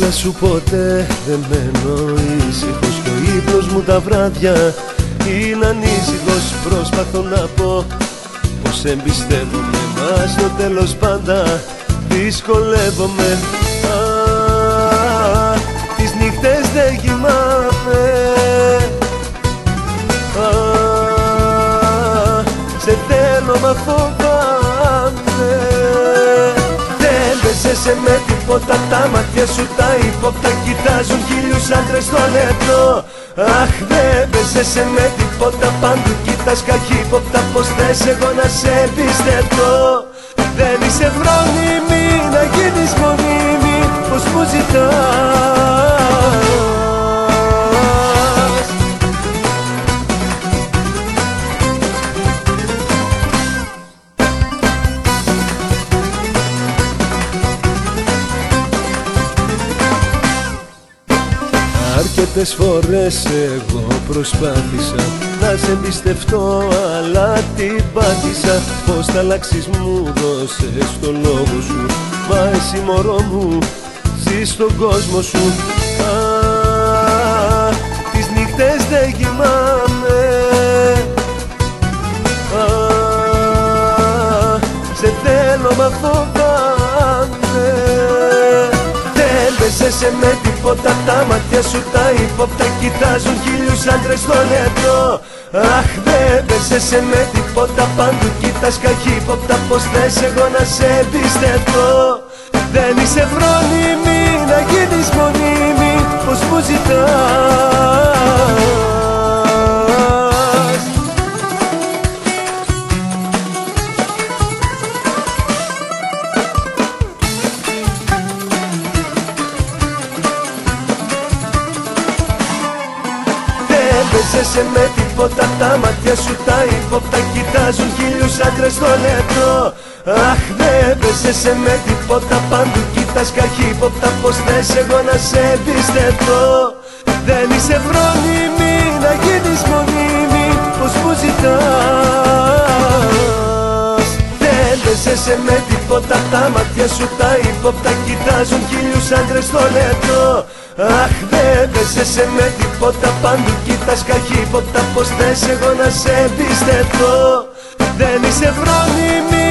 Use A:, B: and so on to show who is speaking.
A: δίπλα σου ποτέ δεν μένω ήσυχος κι ο ύπνος μου τα βράδια είναι ανήσυχος. Προσπαθώ να πω πως εμπιστεύομαι, μα στο τέλος πάντα δυσκολεύομαι. Τις νύχτες δεν κοιμάμαι, σε θέλω μα φοβάμαι. Δεν παίζεσαι με τίποτα, τα μάτια σου τα ύποπτα κοιτάζουν χίλιους άντρες στο λεπτό. Αχ, δεν παίζεσαι με τίποτα, παντού κοιτάς καχύποπτα. Πως θες εγώ να σε εμπιστευτώ? Δεν είσαι φρόνιμη να γίνεις μονίμη, πως μου ζητάς. Αρκετές φορές εγώ προσπάθησα να σε εμπιστευτώ, αλλά την πάτησα. Πως θα αλλάξεις μου δώσες το λόγο σου, μα εσύ μωρό μου ζεις στον κόσμο σου. Τις νύχτες δεν κοιμάμαι, σε θέλω μα φοβάμαι. Δεν παίζεσαι με τίποτα, τα μάτια σου τα ύποπτα κοιτάζουν χίλιους άντρες στο λεπτό. Αχ, δεν παίζεσαι με τίποτα, παντού κοιτάς καχύποπτα. Πως θες εγώ να σε εμπιστευτώ? Δεν είσαι φρόνιμη να γίνεις μονίμη, πως μου ζητάς. Παίζεσαι με τίποτα, τα μάτια σου τα ύποπτα κοιτάζουν χίλιους άντρες στο λεπτό. Αχ, δεν παίζεσαι με τίποτα, παντού κοιτάς καχύποπτα. Πως θες εγώ να σε εμπιστευτώ? Δεν είσαι φρόνιμη να γίνεις μονίμη, πως μου ζητάς. Δεν παίζεσαι με τίποτα, τα μάτια σου τα ύποπτα κοιτάζουν χίλιους άντρες στο λεπτό. Αχ, δεν παίζεσαι με τίποτα, παντού κοιτάς καχύποπτα. Πως θες εγώ να σε εμπιστευτώ? Δεν είσαι φρόνιμη